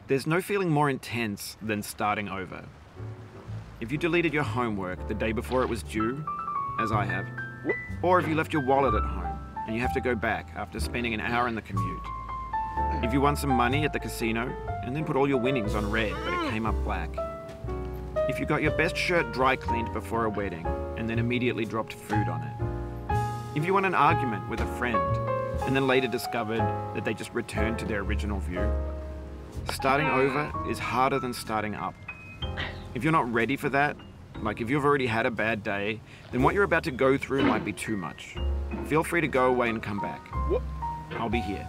There's no feeling more intense than starting over. If you deleted your homework the day before it was due, as I have, or if you left your wallet at home and you have to go back after spending an hour in the commute. If you won some money at the casino and then put all your winnings on red but it came up black. If you got your best shirt dry cleaned before a wedding and then immediately dropped food on it. If you won an argument with a friend and then later discovered that they just returned to their original view. Starting over is harder than starting up. If you're not ready for that, like if you've already had a bad day, then what you're about to go through might be too much. Feel free to go away and come back. I'll be here.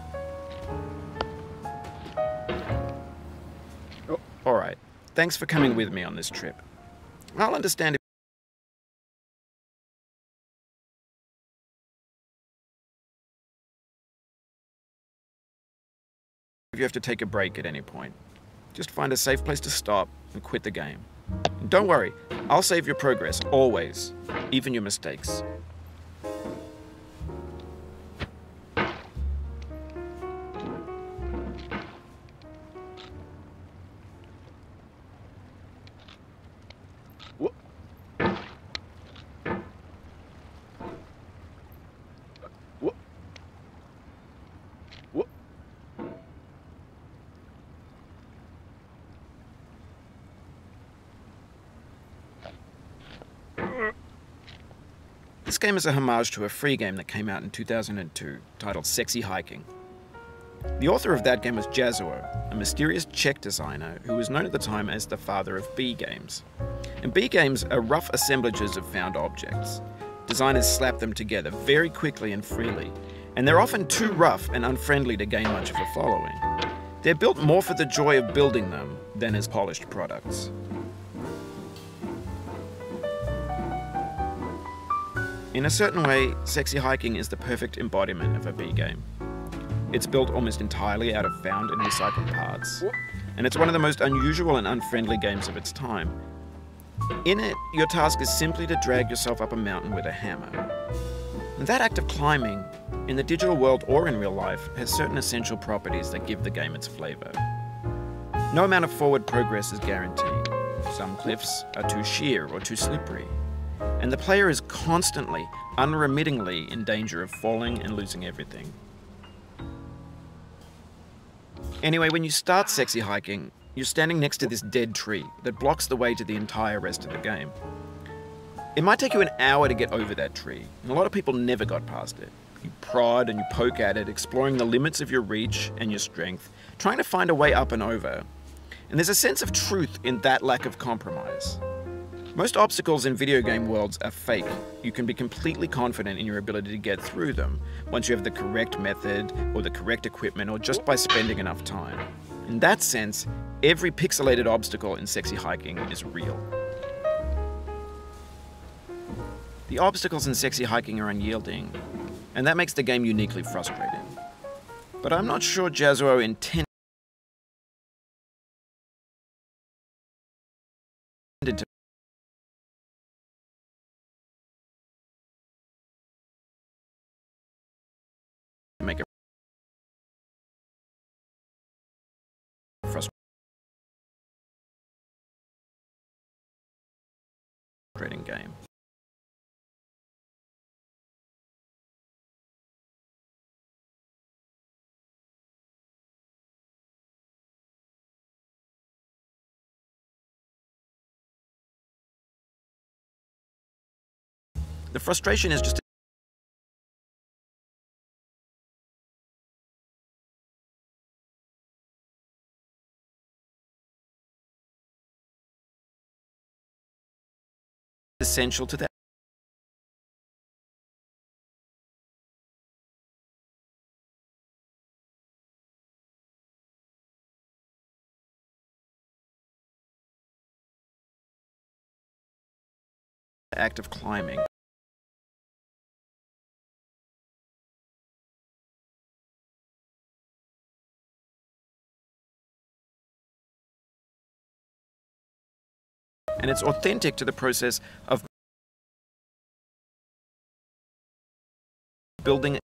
All right, thanks for coming with me on this trip. I'll understand if you have to take a break at any point. Just find a safe place to stop and quit the game. And don't worry, I'll save your progress, always, even your mistakes. This game is a homage to a free game that came out in 2002, titled Sexy Hiking. The author of that game was Jazuo, a mysterious Czech designer who was known at the time as the father of B games. And B games are rough assemblages of found objects. Designers slap them together very quickly and freely, and they're often too rough and unfriendly to gain much of a following. They're built more for the joy of building them than as polished products. In a certain way, Sexy Hiking is the perfect embodiment of a B game. It's built almost entirely out of found and recycled parts, and it's one of the most unusual and unfriendly games of its time. In it, your task is simply to drag yourself up a mountain with a hammer. And that act of climbing, in the digital world or in real life, has certain essential properties that give the game its flavor. No amount of forward progress is guaranteed. Some cliffs are too sheer or too slippery. And the player is constantly, unremittingly in danger of falling and losing everything. Anyway, when you start Sexy Hiking, you're standing next to this dead tree that blocks the way to the entire rest of the game. It might take you an hour to get over that tree, and a lot of people never got past it. You prod and you poke at it, exploring the limits of your reach and your strength, trying to find a way up and over. And there's a sense of truth in that lack of compromise. Most obstacles in video game worlds are fake. You can be completely confident in your ability to get through them once you have the correct method or the correct equipment or just by spending enough time. In that sense, every pixelated obstacle in Sexy Hiking is real. The obstacles in Sexy Hiking are unyielding, and that makes the game uniquely frustrating. But I'm not sure Jazuo intended to make a frustrating game. The frustration is just essential to that. Act of climbing. And it's authentic to the process of building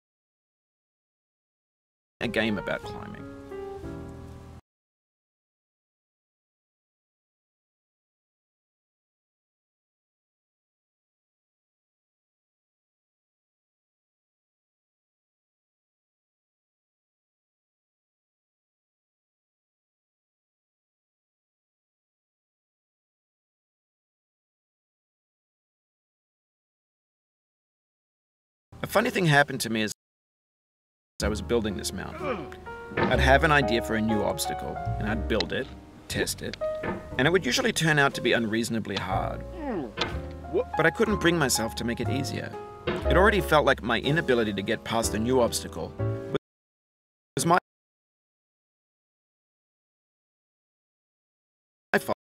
a game about climbing. A funny thing happened to me as I was building this mountain. I'd have an idea for a new obstacle, and I'd build it, test it, and it would usually turn out to be unreasonably hard. But I couldn't bring myself to make it easier. It already felt like my inability to get past the new obstacle was my fault.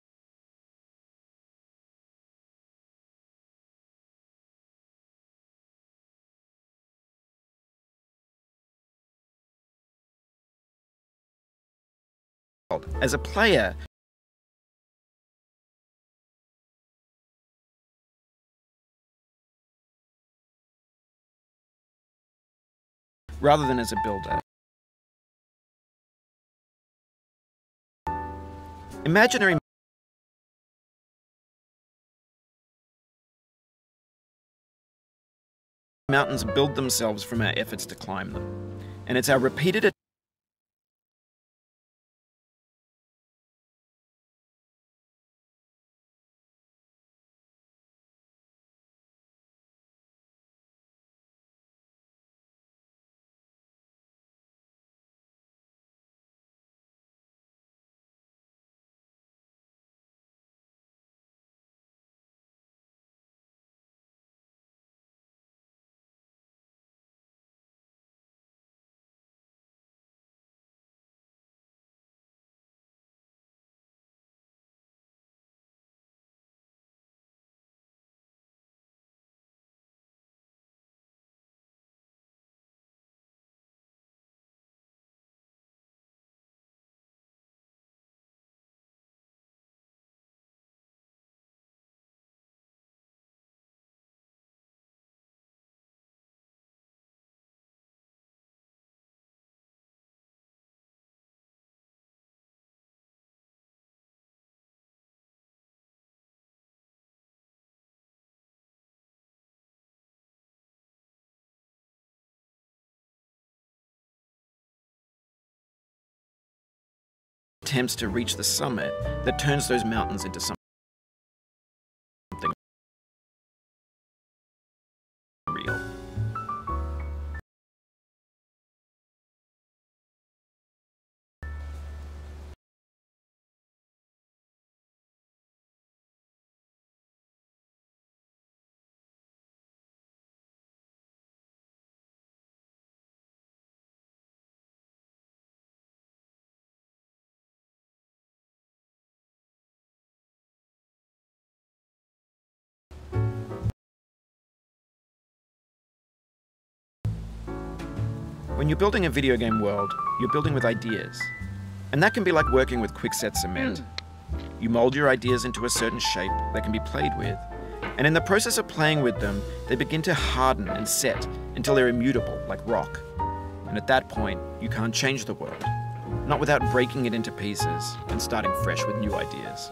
As a player, rather than as a builder. Imaginary mountains build themselves from our efforts to climb them, and it's our repeated attempts to reach the summit that turns those mountains into something real. When you're building a video game world, you're building with ideas. And that can be like working with quickset cement. You mold your ideas into a certain shape that can be played with. And in the process of playing with them, they begin to harden and set until they're immutable, like rock. And at that point, you can't change the world. Not without breaking it into pieces and starting fresh with new ideas.